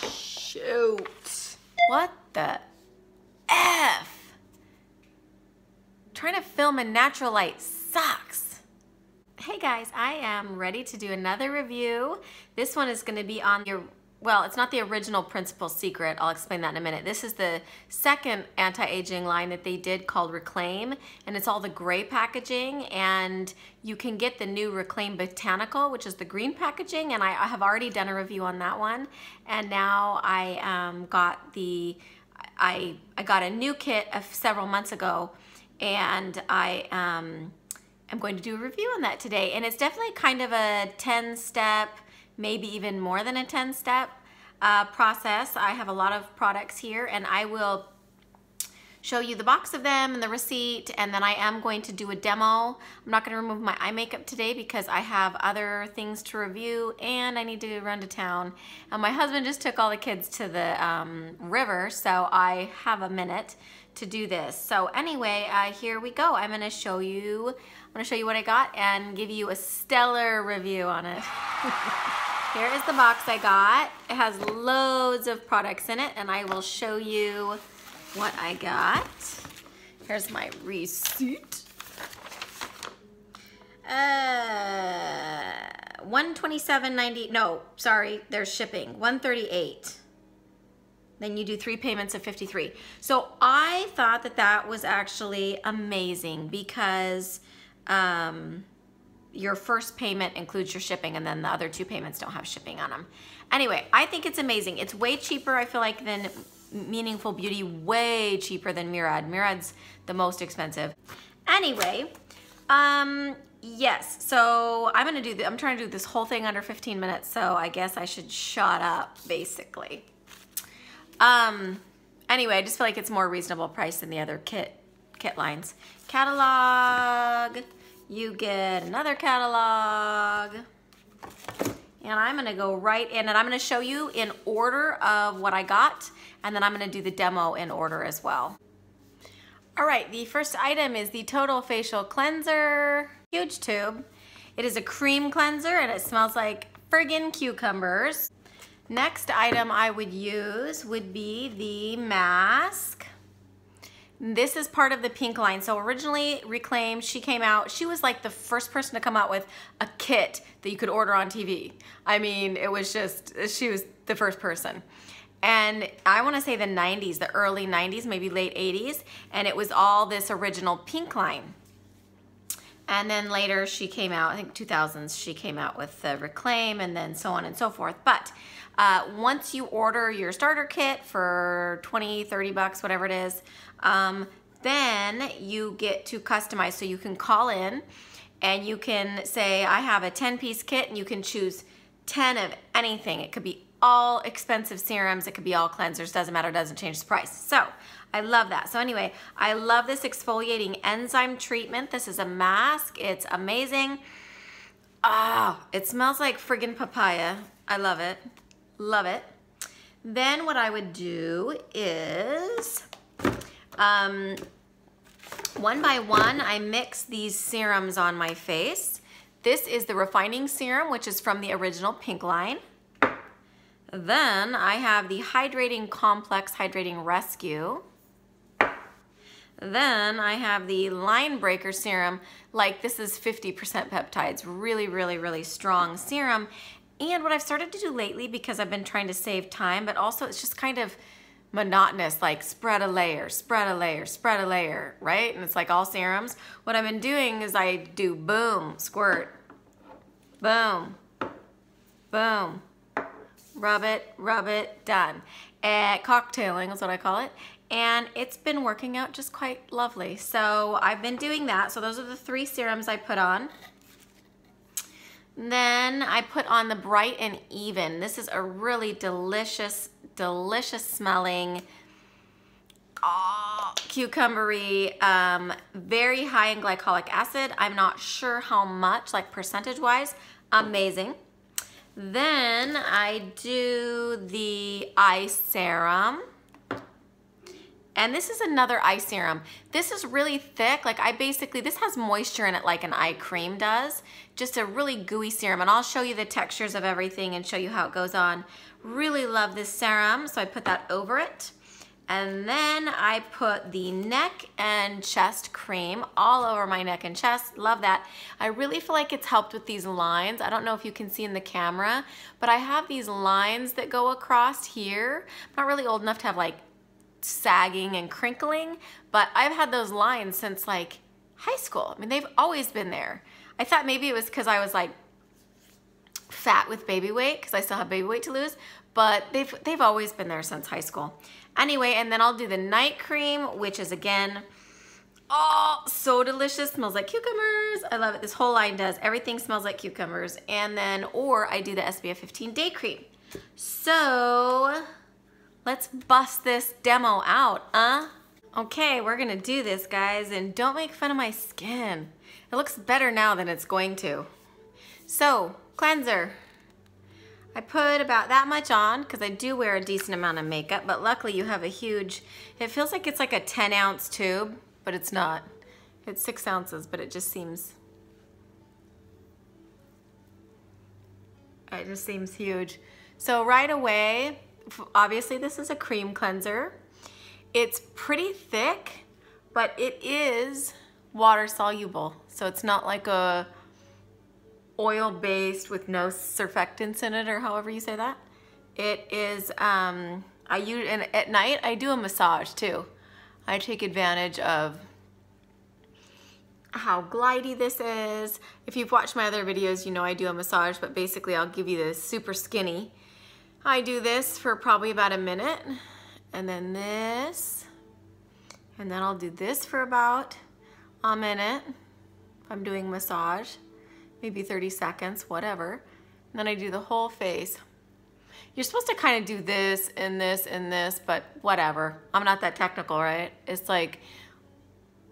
Shoot. What the F? Trying to film in natural light sucks. Hey guys, I am ready to do another review. This one is going to be on your, well, it's not the original Principal Secret. I'll explain that in a minute. This is the second anti-aging line that they did called Reclaim, and it's all the gray packaging, and you can get the new Reclaim Botanical, which is the green packaging, and I have already done a review on that one. And now I got I got a new kit several months ago, and I'm going to do a review on that today. And it's definitely kind of a 10-step, maybe even more than a 10-step process. I have a lot of products here, and I will show you the box of them and the receipt, and then I am going to do a demo. I'm not going to remove my eye makeup today because I have other things to review and I need to run to town. And my husband just took all the kids to the river, so I have a minute to do this. So anyway, here we go. I'm going to show you what I got and give you a stellar review on it. Here is the box I got. It has loads of products in it, and I will show you what I got. Here's my receipt. $127.90. No, sorry, there's shipping. $138. Then you do 3 payments of $53. So I thought that was actually amazing because your first payment includes your shipping, and then the other 2 payments don't have shipping on them. Anyway, I think it's amazing. It's way cheaper, I feel like, than Meaningful Beauty, way cheaper than Murad. Murad's the most expensive. Anyway, yes, so I'm trying to do this whole thing under 15 minutes, so I guess I should shut up, basically. Anyway, I just feel like it's more reasonable price than the other kit lines. Catalog, you get another catalog. And I'm gonna go right in, and I'm gonna show you in order of what I got, and then I'm gonna do the demo in order as well. All right, the first item is the Total Facial Cleanser, huge tube. It is a cream cleanser, and it smells like friggin' cucumbers. Next item I would use would be the mask. This is part of the pink line. So originally Reclaim, she was like the first person to come out with a kit that you could order on TV. I mean, it was just, she was the first person. And I want to say the 90s, the early 90s, maybe late 80s, and it was all this original pink line. And then later she came out, I think 2000s, she came out with the Reclaim, and then so on and so forth. But once you order your starter kit for 20, 30 bucks, whatever it is, then you get to customize. So you can call in and you can say, I have a 10-piece kit, and you can choose 10 of anything. It could be all expensive serums, it could be all cleansers, doesn't matter, doesn't change the price. So I love that. So anyway, I love this exfoliating enzyme treatment. This is a mask, it's amazing. Oh, it smells like friggin' papaya. I love it, love it. Then what I would do is, one by one, I mix these serums on my face. This is the Refining Serum, which is from the original pink line. Then I have the Hydrating Complex Hydrating Rescue. Then I have the Line Breaker Serum. Like, this is 50% peptides, really, really, really strong serum. And what I've started to do lately, because I've been trying to save time, but also it's just kind of monotonous, like spread a layer, spread a layer, spread a layer, right? And it's like all serums. What I've been doing is I do boom, squirt, boom, boom, rub it, done. And cocktailing is what I call it. And it's been working out just quite lovely. So I've been doing that. So those are the 3 serums I put on. Then I put on the Bright and Even. This is a really delicious, delicious smelling, cucumbery, very high in glycolic acid. I'm not sure how much, like percentage wise, amazing. Then I do the eye serum, And this is another eye serum. This is really thick. Like this has moisture in it like an eye cream does. Just a really gooey serum. And I'll show you the textures of everything and show you how it goes on. Really love this serum, so I put that over it. And then I put the neck and chest cream all over my neck and chest. Love that. I really feel like it's helped with these lines. I don't know if you can see in the camera, but I have these lines that go across here. I'm not really old enough to have like sagging and crinkling, but I've had those lines since like high school. I mean, they've always been there. I thought maybe it was because I was like fat with baby weight, because I still have baby weight to lose, but they've always been there since high school. Anyway, and then I'll do the night cream, which is again, oh, so delicious. Smells like cucumbers. I love it. This whole line does. Everything smells like cucumbers. And then, or I do the SPF 15 day cream. So let's bust this demo out, Okay, we're gonna do this, guys, and don't make fun of my skin. It looks better now than it's going to. So, cleanser. I put about that much on because I do wear a decent amount of makeup, but luckily you have a huge, it feels like it's like a 10-ounce tube, but it's not. It's 6 ounces, but it just seems huge. So right away, obviously this is a cream cleanser. It's pretty thick, but it is water soluble. So it's not like a oil-based with no surfactants in it, or however you say that. It is, and at night I do a massage too. I take advantage of how glidey this is. If you've watched my other videos, you know I do a massage, but basically I'll give you this super skinny. I do this for probably about a minute, and then this, and then I'll do this for about a minute if I'm doing massage. Maybe 30 seconds, whatever. And then I do the whole face. You're supposed to kind of do this and this and this, but whatever. I'm not that technical, right? It's like,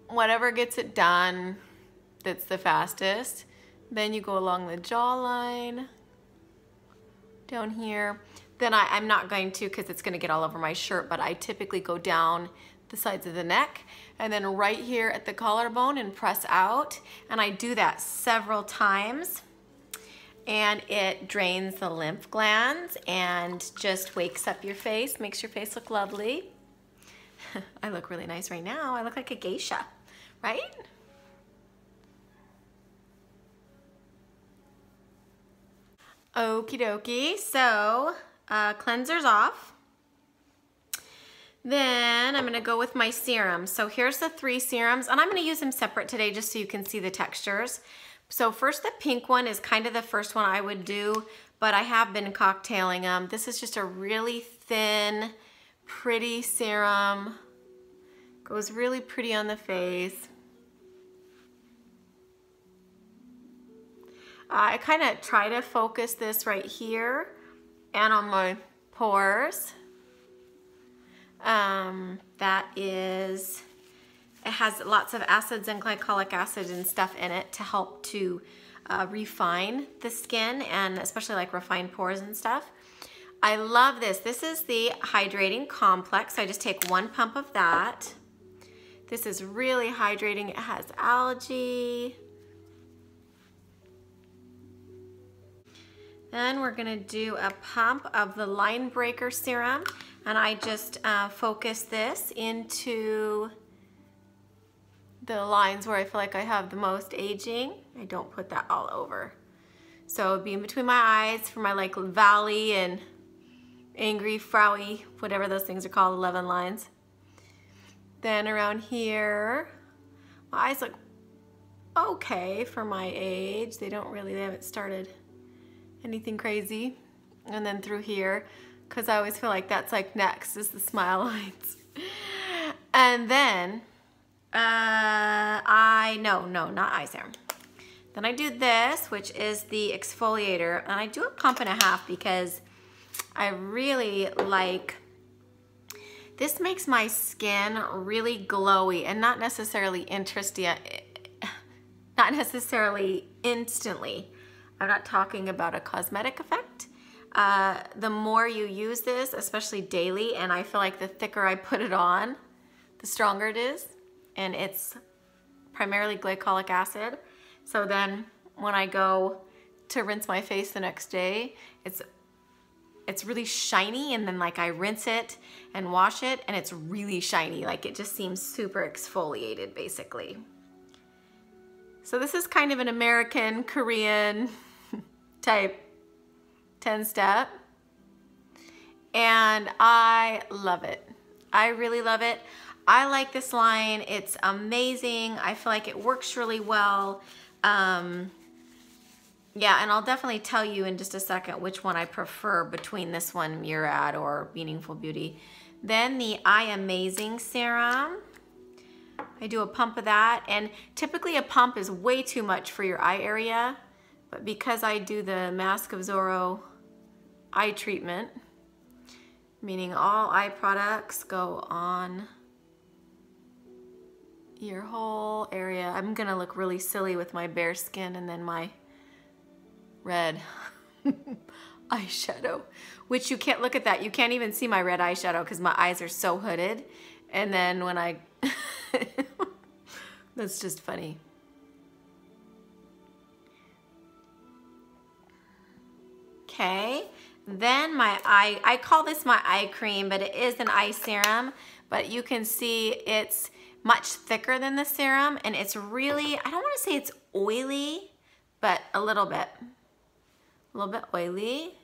whatever gets it done, that's the fastest. Then you go along the jawline, down here. Then I'm not going to, because it's gonna get all over my shirt, but I typically go down the sides of the neck and then right here at the collarbone and press out. And I do that several times, and it drains the lymph glands and just wakes up your face, makes your face look lovely. I look really nice right now. I look like a geisha, right? Okie dokie, so cleanser's off. Then I'm gonna go with my serums. So here's the 3 serums, and I'm gonna use them separate today just so you can see the textures. So first, the pink one is kind of the first one I would do, but I have been cocktailing them. This is just a really thin, pretty serum. Goes really pretty on the face. I kind of try to focus this right here and on my pores. It has lots of acids and glycolic acid and stuff in it to help to refine the skin, and especially like refine pores and stuff. I love this. This is the Hydrating Complex. So I just take 1 pump of that. This is really hydrating. It has algae. Then we're gonna do a pump of the Line Breaker Serum, and I just focus this into the lines where I feel like I have the most aging. I don't put that all over. So it'd be in between my eyes for my like valley and angry, frowny, whatever those things are called, 11 lines. Then around here, my eyes look okay for my age. They haven't started anything crazy. And then through here, because I always feel like that's like next is the smile lines. And then, not eye serum. Then I do this, which is the exfoliator, and I do a pump and a half because I really like, this makes my skin really glowy and not necessarily instantly. I'm not talking about a cosmetic effect. The more you use this, especially daily, and I feel like the thicker I put it on, the stronger it is, and it's primarily glycolic acid. So then when I go to rinse my face the next day, it's really shiny, and then like I rinse it and wash it and it's really shiny. Like it just seems super exfoliated basically. So this is kind of an American, Korean type 10-step. And I love it. I really love it. I like this line. It's amazing. I feel like it works really well. Yeah, and I'll definitely tell you in just a second which one I prefer between this one, Murad, or Meaningful Beauty. Then the I Amazing Serum. I do a pump of that, and typically a pump is way too much for your eye area, but because I do the Mask of Zorro eye treatment, meaning all eye products go on your whole area. I'm gonna look really silly with my bare skin and then my red eyeshadow, which you can't look at that. You can't even see my red eyeshadow because my eyes are so hooded. And then when I, that's just funny. Okay, then my eye, I call this my eye cream, but it is an eye serum, but you can see it's much thicker than the serum, and it's really, I don't want to say it's oily, but a little bit oily.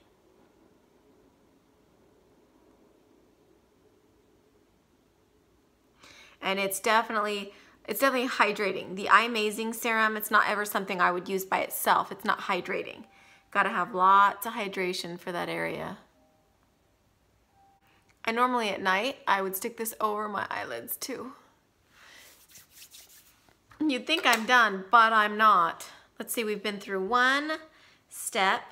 And it's definitely hydrating. The Eye Amazing Serum, it's not ever something I would use by itself. It's not hydrating. Gotta have lots of hydration for that area. And normally at night, I would stick this over my eyelids too. You'd think I'm done, but I'm not. Let's see, we've been through one step.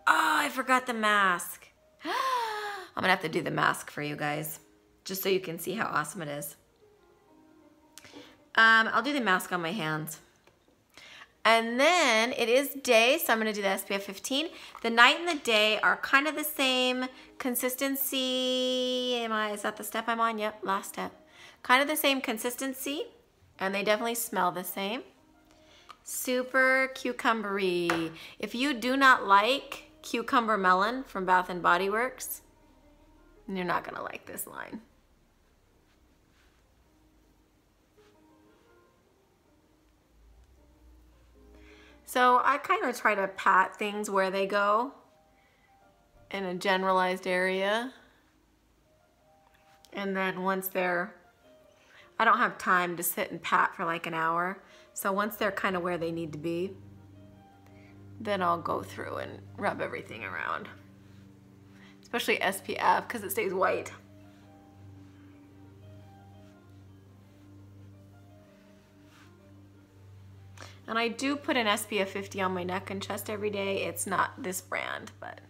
Oh, I forgot the mask. I'm gonna have to do the mask for you guys, just so you can see how awesome it is. I'll do the mask on my hands. And then it is day, so I'm gonna do the SPF 15. The night and the day are kind of the same consistency. Is that the step I'm on? Yep, last step. Kind of the same consistency, and they definitely smell the same. Super cucumbery. If you do not like Cucumber Melon from Bath & Body Works, you're not gonna like this line. So I kind of try to pat things where they go in a generalized area. And then once they're, I don't have time to sit and pat for like an hour. So once they're kind of where they need to be, then I'll go through and rub everything around. Especially SPF, because it stays white. And I do put an SPF 50 on my neck and chest every day. It's not this brand, but.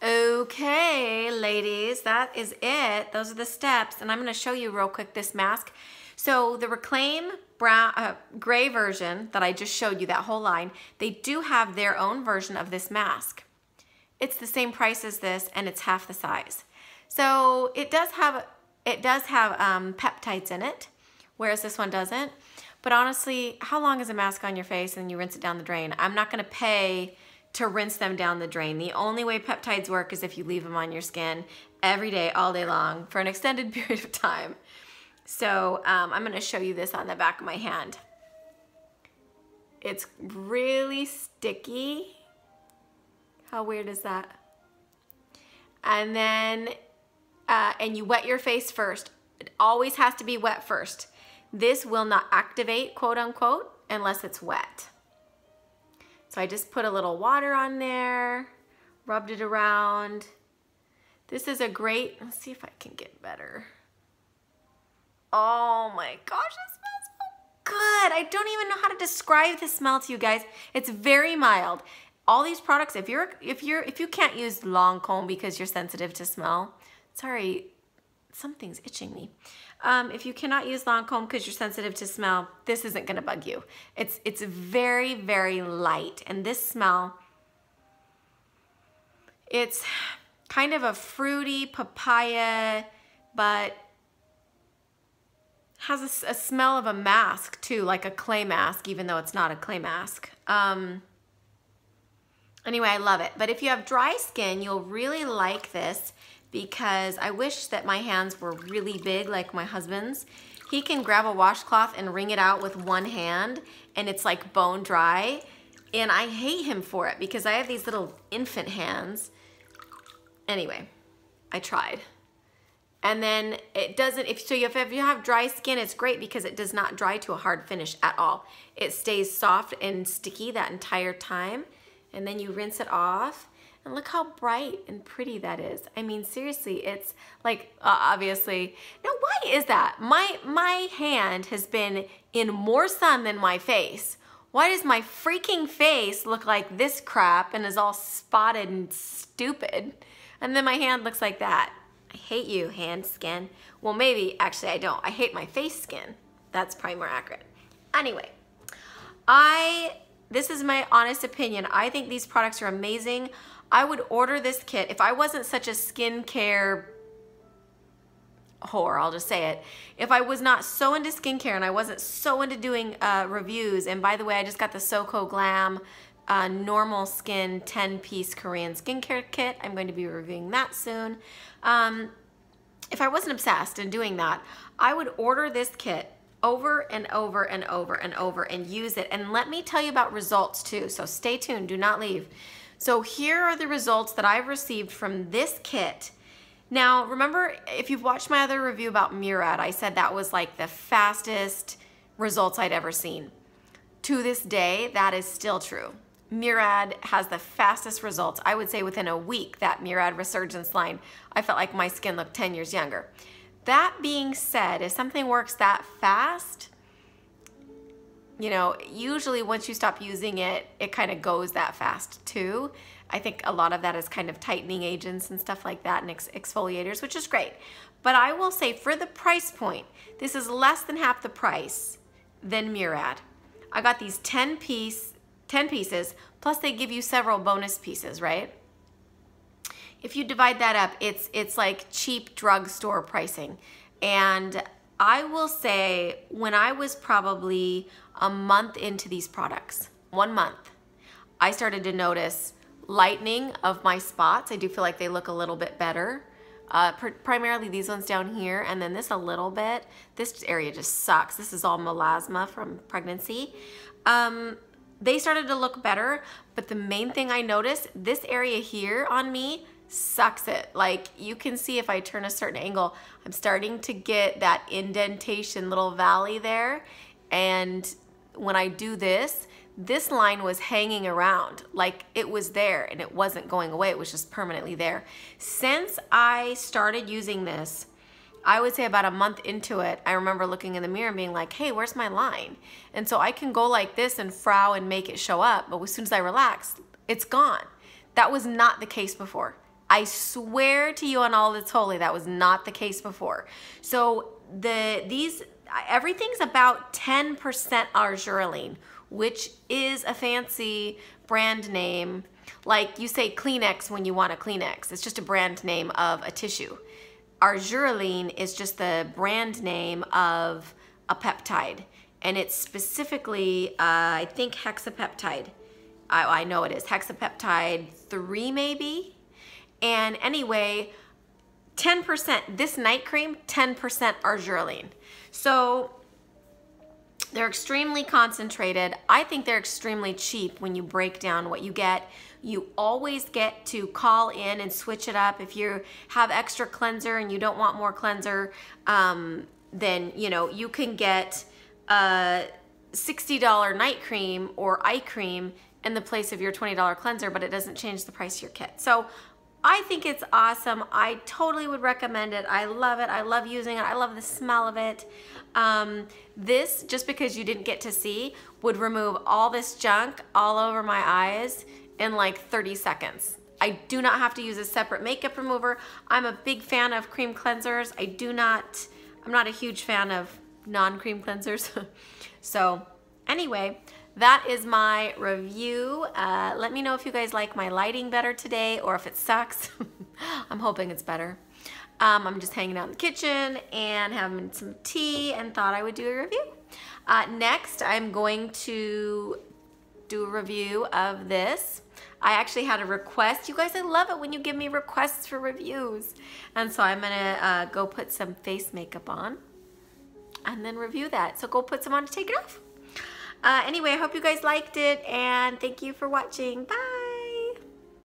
Okay, ladies, that is it. Those are the steps. And I'm gonna show you real quick this mask. So the Reclaim brown, gray version that I just showed you, that whole line, they do have their own version of this mask. It's the same price as this, and it's half the size. So it does have peptides in it, whereas this one doesn't. But honestly, how long is a mask on your face and you rinse it down the drain? I'm not gonna pay to rinse them down the drain. The only way peptides work is if you leave them on your skin every day, all day long, for an extended period of time. So I'm gonna show you this on the back of my hand. It's really sticky. How weird is that? And then, and you wet your face first. It always has to be wet first. This will not activate, quote unquote, unless it's wet. So I just put a little water on there, rubbed it around. This is a great, let's see if I can get better. Oh my gosh, it smells so good. I don't even know how to describe the smell to you guys. It's very mild. All these products, if you can't use Lancome because you're sensitive to smell, sorry, something's itching me. If you cannot use Lancome because you're sensitive to smell, this isn't gonna bug you. It's very, very light, and this smell, it's kind of a fruity papaya, but has a smell of a mask too, like a clay mask, even though it's not a clay mask. Anyway, I love it. But if you have dry skin, you'll really like this, because I wish that my hands were really big like my husband's. He can grab a washcloth and wring it out with one hand, and it's like bone dry. And I hate him for it because I have these little infant hands. Anyway, I tried. And then it doesn't, if you have dry skin, it's great because it does not dry to a hard finish at all. It stays soft and sticky that entire time. And then you rinse it off. And look how bright and pretty that is. I mean, seriously, it's like, obviously. Now, why is that? My hand has been in more sun than my face. Why does my freaking face look like this crap and is all spotted and stupid? And then my hand looks like that. I hate you, hand skin. Well, maybe, actually I don't. I hate my face skin. That's probably more accurate. Anyway, this is my honest opinion. I think these products are amazing. I would order this kit if I wasn't such a skincare whore, I'll just say it. If I was not so into skincare and I wasn't so into doing reviews, and by the way, I just got the SoCo Glam normal skin 10-piece Korean skincare kit. I'm going to be reviewing that soon. If I wasn't obsessed in doing that, I would order this kit over and over and over and over and use it. And let me tell you about results too. So stay tuned, do not leave. So here are the results that I've received from this kit. Now, remember, if you've watched my other review about Murad, I said that was like the fastest results I'd ever seen. To this day, that is still true. Murad has the fastest results. I would say within a week, that Murad Resurgence line, I felt like my skin looked 10 years younger. That being said, if something works that fast, you know, usually once you stop using it, it kind of goes that fast too. I think a lot of that is kind of tightening agents and stuff like that, and exfoliators, which is great. But I will say for the price point, this is less than half the price than Murad. I got these 10 pieces, plus they give you several bonus pieces, right? If you divide that up, it's like cheap drugstore pricing. And I will say when I was probably a month into these products, 1 month, I started to notice lightening of my spots. I do feel like they look a little bit better. Primarily these ones down here, and then this a little bit. This area just sucks. This is all melasma from pregnancy. They started to look better, but the main thing I noticed, this area here on me sucks it. Like you can see if I turn a certain angle, I'm starting to get that indentation little valley there. And when I do this, this line was hanging around like it was there and it wasn't going away. It was just permanently there. Since I started using this, I would say about a month into it, I remember looking in the mirror and being like, hey, where's my line? And so I can go like this and frown and make it show up, but as soon as I relax, it's gone. That was not the case before. I swear to you on all that's holy, that was not the case before. So everything's about 10% arzurline, which is a fancy brand name. Like you say Kleenex when you want a Kleenex. It's just a brand name of a tissue. Arzurline is just the brand name of a peptide. And it's specifically, I think hexapeptide. I know it is hexapeptide 3 maybe. And anyway, 10%, this night cream, 10% arzurline. So they're extremely concentrated. I think they're extremely cheap when you break down what you get. You always get to call in and switch it up. If you have extra cleanser and you don't want more cleanser, then you know you can get a $60 night cream or eye cream in the place of your $20 cleanser, but it doesn't change the price of your kit. So I think it's awesome. I totally would recommend it. I love it. I love using it. I love the smell of it. This, just because you didn't get to see, would remove all this junk all over my eyes in like 30 seconds. I do not have to use a separate makeup remover. I'm a big fan of cream cleansers. I'm not a huge fan of non-cream cleansers. So anyway, that is my review. Let me know if you guys like my lighting better today or if it sucks. I'm hoping it's better. I'm just hanging out in the kitchen and having some tea and thought I would do a review. Next, I'm going to do a review of this. I actually had a request. You guys, I love it when you give me requests for reviews. And so I'm gonna go put some face makeup on and then review that. So go put some on to take it off. Anyway, I hope you guys liked it and thank you for watching. Bye.